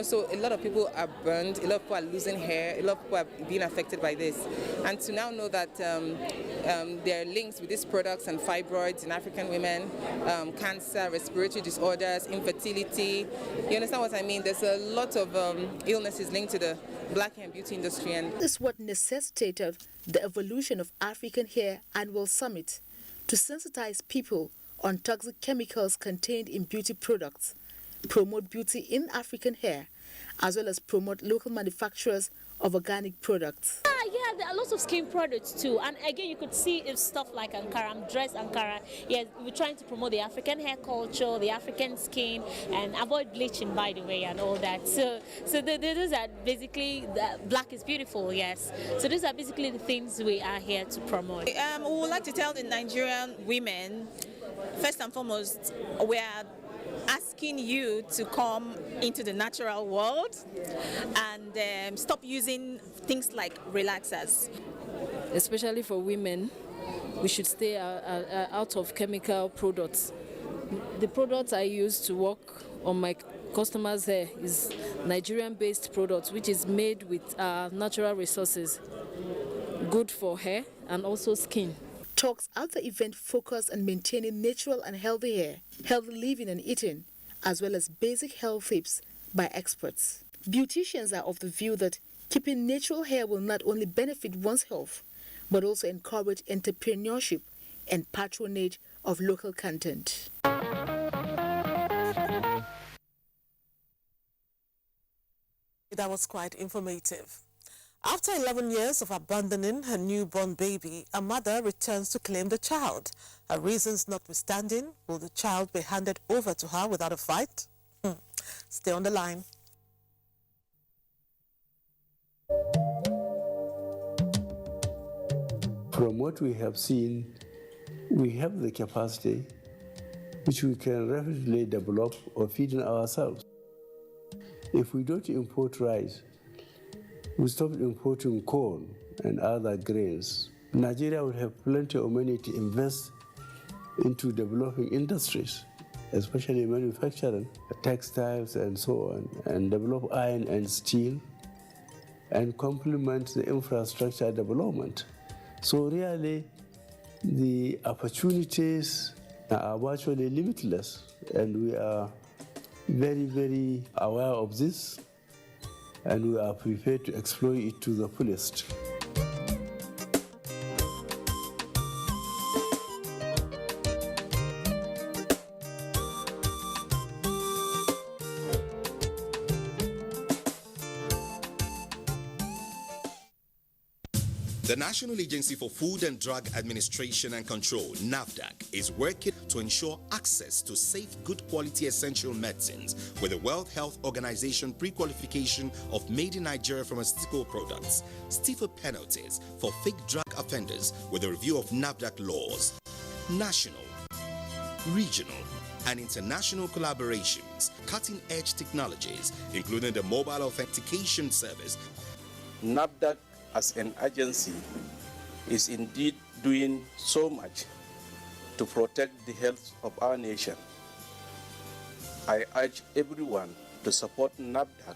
So a lot of people are burned, a lot of people are losing hair, a lot of people are being affected by this. And to now know that there are links with these products and fibroids in African women, cancer, respiratory disorders, infertility. You understand what I mean? There's a lot of illnesses linked to the black hair and beauty industry. And this is what necessitated the evolution of African Hair Annual Summit, to sensitize people on toxic chemicals contained in beauty products, promote beauty in African hair, as well as promote local manufacturers of organic products. Yeah, there are lots of skin products too, and again you could see it's stuff like Ankara, dress Ankara. Yeah, we're trying to promote the African hair culture, the African skin, and avoid bleaching, by the way, and all that. So those are basically, black is beautiful, yes. So those are basically the things we are here to promote. We would like to tell the Nigerian women, first and foremost, we are asking you to come into the natural world and stop using things like relaxers. Especially for women, we should stay out of chemical products. The products I use to work on my customers' hair is Nigerian-based products, which is made with natural resources, good for hair and also skin. Talks at the event focus on maintaining natural and healthy hair, healthy living and eating, as well as basic health tips by experts. Beauticians are of the view that keeping natural hair will not only benefit one's health, but also encourage entrepreneurship and patronage of local content. That was quite informative. After 11 years of abandoning her newborn baby, a mother returns to claim the child. Her reasons notwithstanding, will the child be handed over to her without a fight? Stay on the line. From what we have seen, we have the capacity which we can rapidly develop or feed in ourselves. If we don't import rice, we stop importing corn and other grains, Nigeria will have plenty of money to invest into developing industries, especially manufacturing, textiles and so on, and develop iron and steel, and complement the infrastructure development. So really, the opportunities are virtually limitless, and we are very, very aware of this, and we are prepared to exploit it to the fullest. The National Agency for Food and Drug Administration and Control, NAFDAC, is working to ensure access to safe, good quality essential medicines with the World Health Organization pre-qualification of made in Nigeria pharmaceutical products, stiffer penalties for fake drug offenders with a review of NAFDAC laws, national, regional, and international collaborations, cutting-edge technologies, including the mobile authentication service. NAFDAC as an agency is indeed doing so much to protect the health of our nation. I urge everyone to support NAFDAC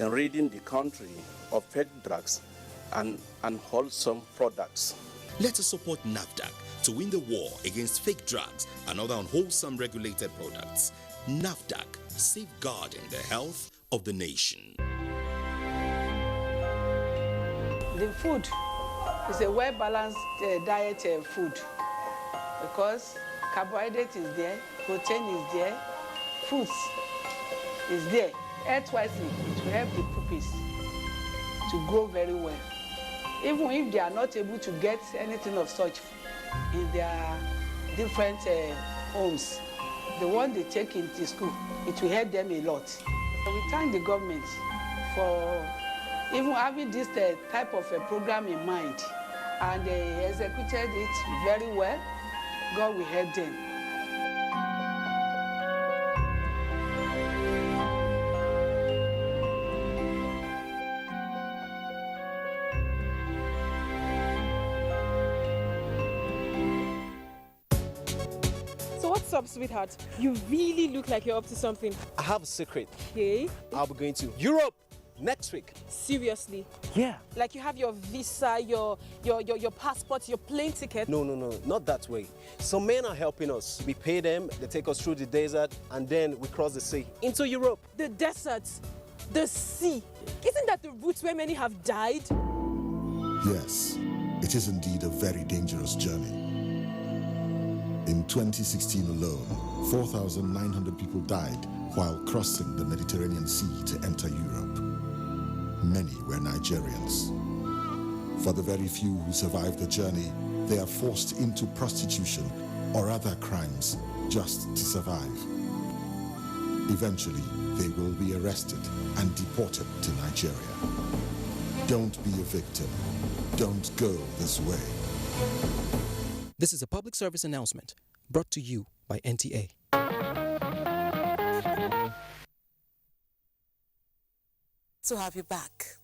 in ridding the country of fake drugs and unwholesome products. Let us support NAFDAC to win the war against fake drugs and other unwholesome regulated products. NAFDAC, safeguarding the health of the nation. The food is a well-balanced diet food because carbohydrate is there, protein is there, fruits is there. Earth-wise, it will help the puppies to grow very well. Even if they are not able to get anything of such in their different homes, the one they take into school, it will help them a lot. We thank the government for even having this type of a program in mind, and they executed it very well. God will help them. So what's up, sweetheart? You really look like you're up to something. I have a secret. Okay. I'll be going to Europe next week. Seriously? Yeah. Like you have your visa, your passport, your plane ticket? No, not that way. Some men are helping us. We pay them, they take us through the desert, and then we cross the sea into Europe. The desert, the sea. Isn't that the route where many have died? Yes, it is indeed a very dangerous journey. In 2016 alone, 4,900 people died while crossing the Mediterranean Sea to enter Europe. Many were Nigerians. For the very few who survived the journey, they are forced into prostitution or other crimes just to survive. Eventually, they will be arrested and deported to Nigeria. Don't be a victim. Don't go this way. This is a public service announcement brought to you by NTA. To have you back.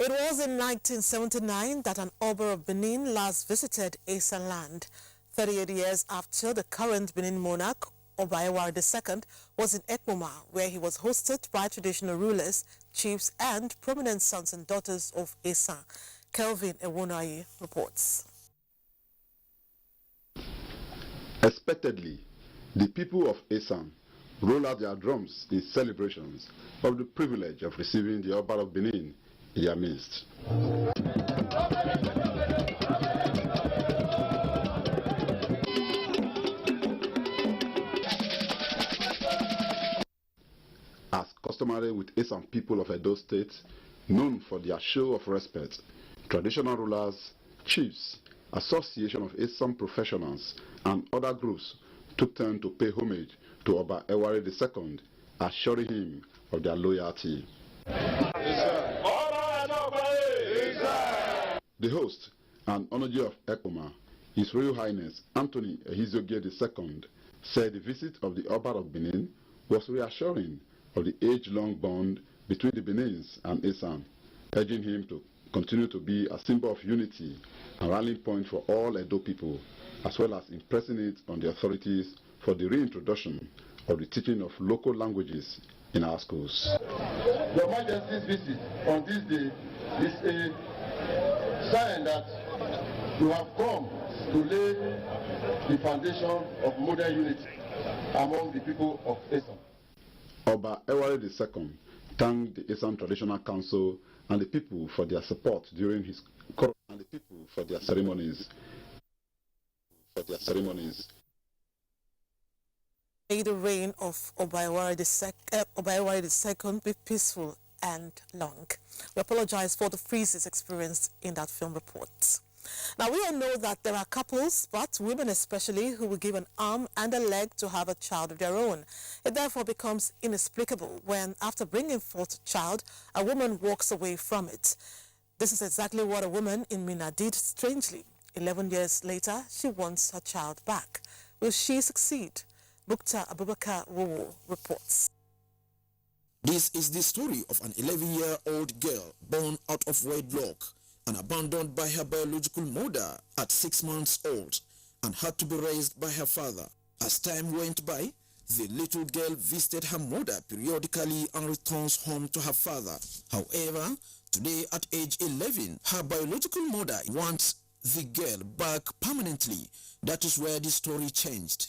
It was in 1979 that an Oba of Benin last visited Esan land. 38 years after the current Benin monarch, Oba Ewari II, was in Ekpoma, where he was hosted by traditional rulers, chiefs, and prominent sons and daughters of Esan. Kelvin Ewunayi reports. Expectedly, the people of Esan roll out their drums in celebrations of the privilege of receiving the Oba of Benin in their midst. As customary with Esan people of Edo State, known for their show of respect, traditional rulers, chiefs, association of Esan professionals, and other groups took turn to pay homage to Oba Ewari II, assuring him of their loyalty. The host and Onoji of Ekpoma, His Royal Highness Anthony Ehiziogie II, said the visit of the Oba of Benin was reassuring of the age-long bond between the Benins and Esan, urging him to continue to be a symbol of unity and rallying point for all Edo people, as well as impressing it on the authorities for the reintroduction of the teaching of local languages in our schools. Your Majesty's visit on this day is a sign that you have come to lay the foundation of modern unity among the people of Esan. Oba Ewari II thanked the Esan Traditional Council and the people for their support during his ceremonies. May the reign of Oba Ewari II be peaceful and long. We apologize for the freezes experienced in that film report. Now, we all know that there are couples, but women especially, who will give an arm and a leg to have a child of their own. It therefore becomes inexplicable when, after bringing forth a child, a woman walks away from it. This is exactly what a woman in Mina did strangely. 11 years later, she wants her child back. Will she succeed? Mukta Abubakar Wowo reports. This is the story of an 11-year-old girl born out of wedlock and abandoned by her biological mother at 6 months old and had to be raised by her father. As time went by, the little girl visited her mother periodically and returns home to her father. However, today at age 11, her biological mother wants the girl back permanently. That is where the story changed.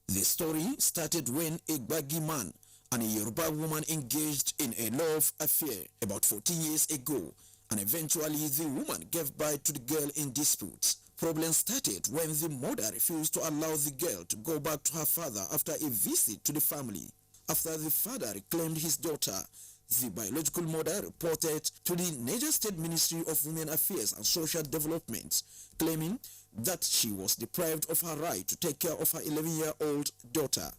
The story started when a Gbagi man and a Yoruba woman engaged in a love affair about 14 years ago, and eventually the woman gave birth to the girl in dispute. Problems started when the mother refused to allow the girl to go back to her father after a visit to the family. After the father reclaimed his daughter, the biological mother reported to the Niger State Ministry of Women Affairs and Social Development, claiming that she was deprived of her right to take care of her 11-year-old daughter.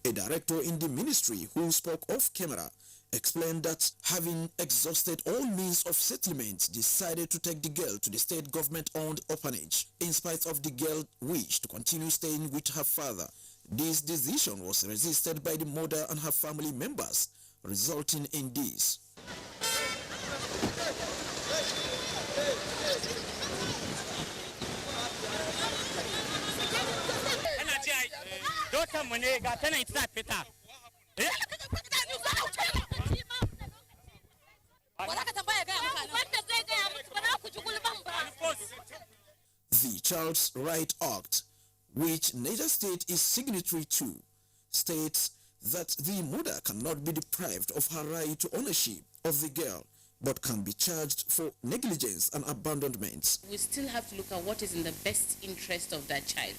A director in the ministry who spoke off camera explained that having exhausted all means of settlement, decided to take the girl to the state government-owned orphanage in spite of the girl's wish to continue staying with her father. This decision was resisted by the mother and her family members, resulting in this. The Child's Right Act, which Niger State is signatory to, states that the mother cannot be deprived of her right to ownership of the girl, but can be charged for negligence and abandonment. We still have to look at what is in the best interest of that child.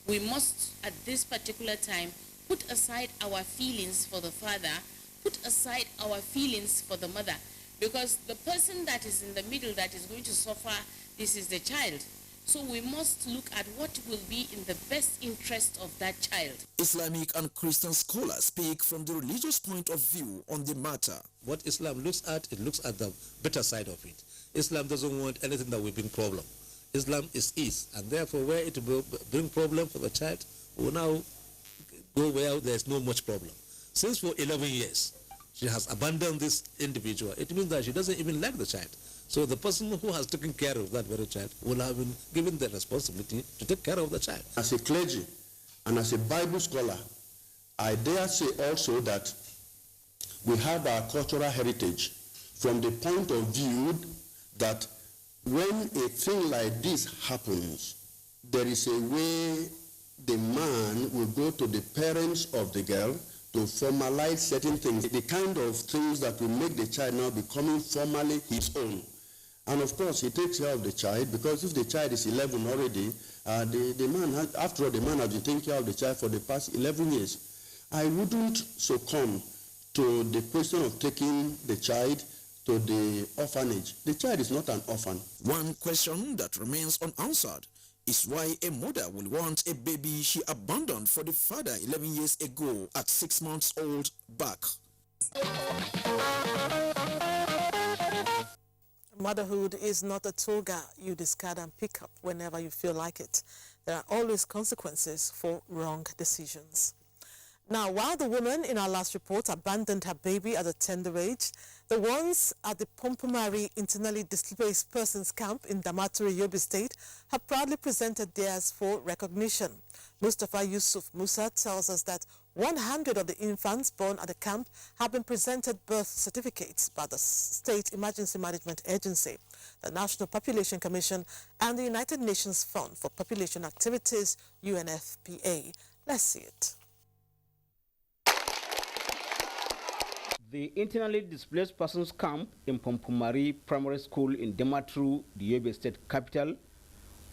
We must, at this particular time, put aside our feelings for the father, put aside our feelings for the mother, because the person that is in the middle that is going to suffer, this is the child. So we must look at what will be in the best interest of that child. Islamic and Christian scholars speak from the religious point of view on the matter. What Islam looks at, it looks at the better side of it. Islam doesn't want anything that will bring problem. Islam is ease, and therefore where it will bring problem for the child, will now go where there's no much problem. Since for 11 years, she has abandoned this individual, it means that she doesn't even like the child. So the person who has taken care of that very child will have been given the responsibility to take care of the child. As a clergy and as a Bible scholar, I dare say also that we have our cultural heritage from the point of view that when a thing like this happens, there is a way the man will go to the parents of the girl to formalize certain things, the kind of things that will make the child now becoming formally his own. And of course, he takes care of the child, because if the child is 11 already, the man has, after all, the man has been taking care of the child for the past 11 years. I wouldn't succumb to the question of taking the child to the orphanage. The child is not an orphan. One question that remains unanswered is why a mother will want a baby she abandoned for the father 11 years ago at 6 months old back. Motherhood is not a toga you discard and pick up whenever you feel like it. There are always consequences for wrong decisions. Now, while the woman in our last report abandoned her baby at a tender age, the ones at the Pompomari Internally Displaced Persons Camp in Damaturu, Yobe State have proudly presented theirs for recognition. Mustafa Yusuf Musa tells us that 100 of the infants born at the camp have been presented birth certificates by the State Emergency Management Agency, the National Population Commission, and the United Nations Fund for Population The internally displaced persons camp in Pompomari Primary School in Damaturu, the Yobe State capital,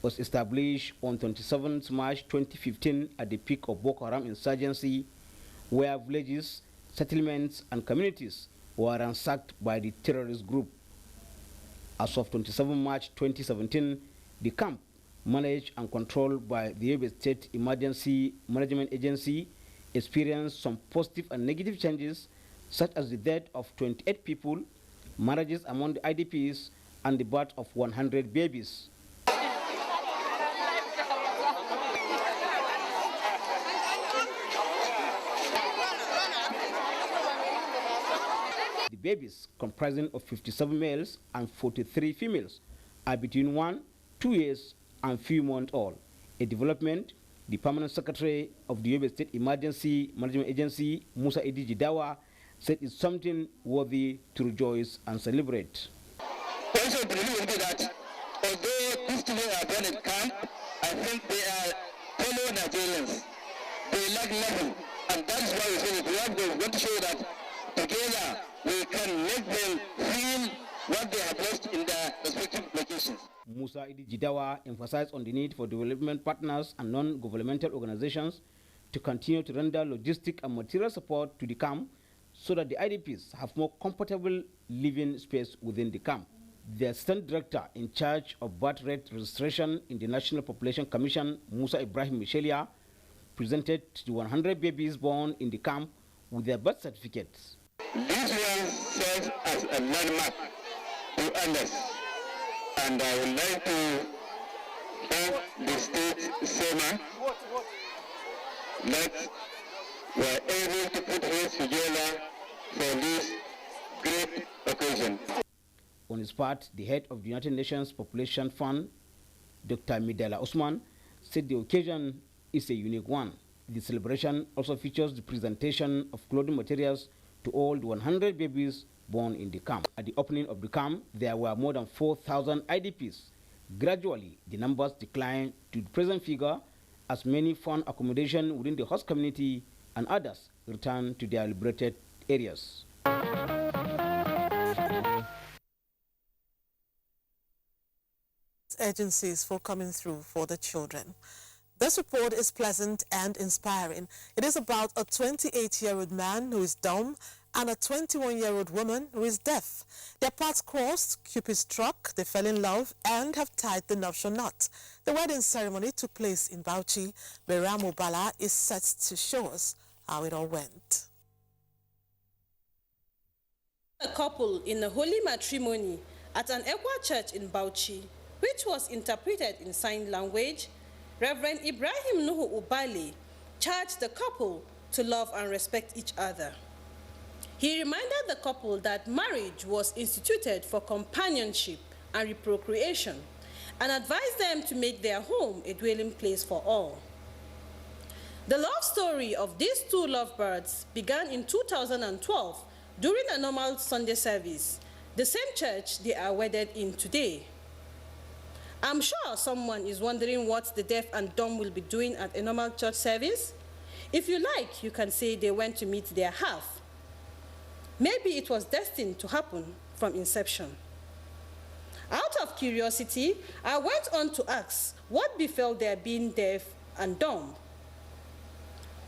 was established on 27 March 2015 at the peak of Boko Haram insurgency, where villages, settlements, and communities were ransacked by the terrorist group. As of 27 March 2017, the camp, managed and controlled by the Yobe State Emergency Management Agency, experienced some positive and negative changes, such as the death of 28 people, marriages among the IDPs, and the birth of 100 babies. The babies, comprising of 57 males and 43 females, are between 1, 2 years and few months old. A development the permanent secretary of the Yobe State Emergency Management Agency, Musa Idi Jidawa, said is something worthy to rejoice and celebrate. Also believe that although these children are born in camp, I think they are fellow Nigerians. They lack nothing, and that is why we say that we want to show that together we can make them feel what they have lost in their respective locations. Musa Idi Jidawa emphasized on the need for development partners and non-governmental organizations to continue to render logistic and material support to the camp so that the IDPs have more comfortable living space within the camp. The assistant director in charge of birth rate registration in the National Population Commission, Musa Ibrahim Michelia, presented the 100 babies born in the camp with their birth certificates. This one serves as a landmark to others, and I would like to thank the state SEMA that were able to put heads together for this great occasion. On his part, the head of the United Nations Population Fund, Dr. Midela Osman, said the occasion is a unique one. The celebration also features the presentation of clothing materials to all the 100 babies born in the camp. At the opening of the camp, there were more than 4,000 IDPs. Gradually, the numbers declined to the present figure as many found accommodation within the host community and others returned to their liberated areas. Agencies for coming through for the children. This report is pleasant and inspiring. It is about a 28-year-old man who is dumb and a 21-year-old woman who is deaf. Their paths crossed, Cupid struck, they fell in love and have tied the nuptial knot. The wedding ceremony took place in Bauchi. Miriam Obala is set to show us how it all went. A couple in a holy matrimony at an Ekwa church in Bauchi, which was interpreted in sign language, Reverend Ibrahim Nuhu Ubali charged the couple to love and respect each other. He reminded the couple that marriage was instituted for companionship and reprocreation and advised them to make their home a dwelling place for all. The love story of these two lovebirds began in 2012 during a normal Sunday service, the same church they are wedded in today. I'm sure someone is wondering what the deaf and dumb will be doing at a normal church service. If you like, you can say they went to meet their half. Maybe it was destined to happen from inception. Out of curiosity, I went on to ask what befell their being deaf and dumb.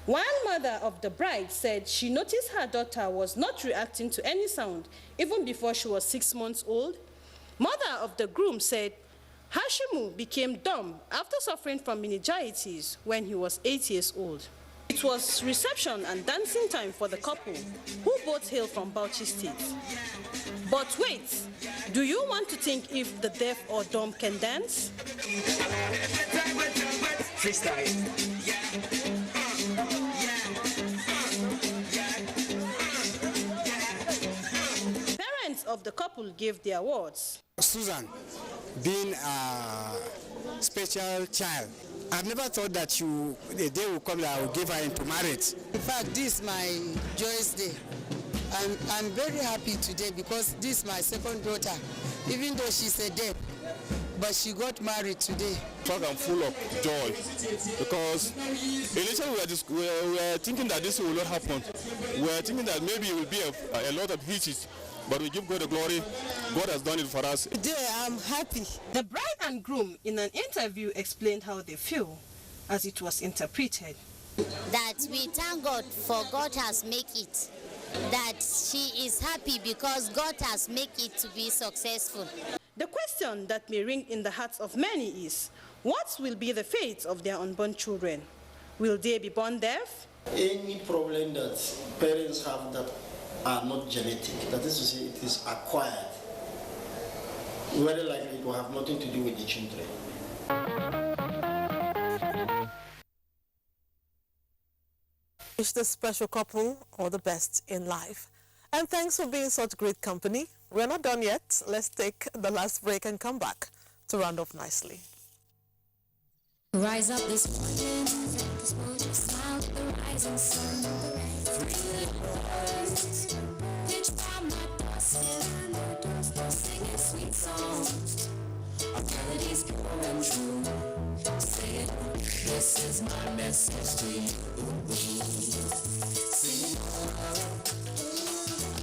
One mother of the bride said she noticed her daughter was not reacting to any sound even before she was 6 months old. Mother of the groom said Hashimu became dumb after suffering from meningitis when he was 8 years old. It was reception and dancing time for the couple, who both hail from Bauchi State. But wait, do you want to think if the deaf or dumb can dance? Parents of the couple gave their awards. Susan, being a special child, I've never thought that the day will come that I will give her into marriage. In fact, this is my joyous day. I'm very happy today because this is my second daughter. Even though she's a deaf, but she got married today. I'm full of joy because initially we were thinking that this will not happen. We were thinking that maybe it will be a lot of hitches, but we give God the glory. God has done it for us. Today I'm happy. The bride and groom in an interview explained how they feel as it was interpreted. That we thank God for God has made it. That she is happy because God has made it to be successful. The question that may ring in the hearts of many is, what will be the fate of their unborn children? Will they be born deaf? Any problem that parents have that are not genetic, that is to say it is acquired, very likely it will have nothing to do with the children. Wish the special couple all the best in life. And thanks for being such great company. We're not done yet. Let's take the last break and come back to round off nicely. Rise up this morning, smile at the rising sun. Pitch down my doorstep, singing sweet songs. Our melody's pure and true. Say it, this is my message to you. Sing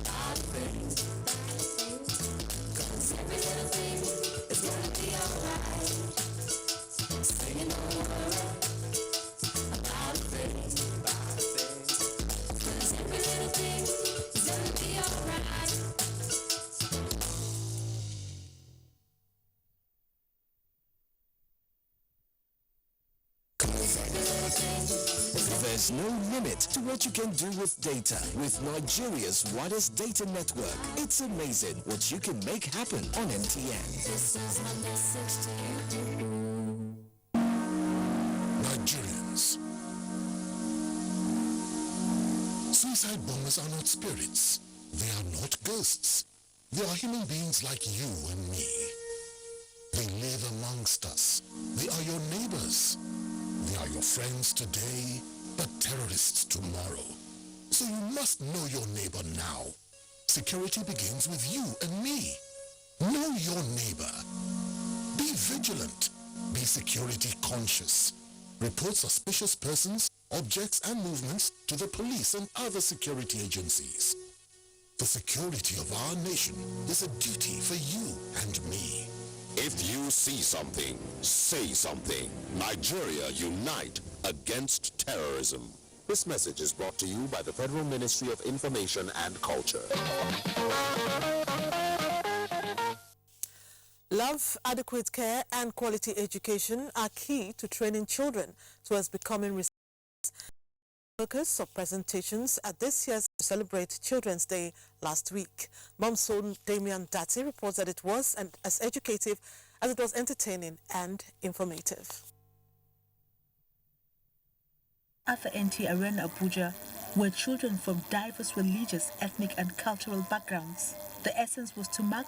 about things, 'cause every little thing is gonna be alright. Singing about things, 'cause every little thing is gonna be alright. There's no limit to what you can do with data. With Nigeria's widest data network, it's amazing what you can make happen on NTN. This is my message to you. Nigerians. Suicide bombers are not spirits. They are not ghosts. They are human beings like you and me. They live amongst us. They are your neighbors. They are your friends today, but terrorists tomorrow. So you must know your neighbor now. Security begins with you and me. Know your neighbor. Be vigilant. Be security conscious. Report suspicious persons, objects, and movements to the police and other security agencies. The security of our nation is a duty for you and me. If you see something, say something. Nigeria unite against terrorism. This message is brought to you by the Federal Ministry of Information and Culture. Love, adequate care, and quality education are key to training children towards becoming focus of presentations at this year's Celebrate Children's Day last week. Momson Damian Dati reports that it was as educative as it was entertaining and informative. At the NTA Arena Abuja were children from diverse religious, ethnic and cultural backgrounds. The essence was to mark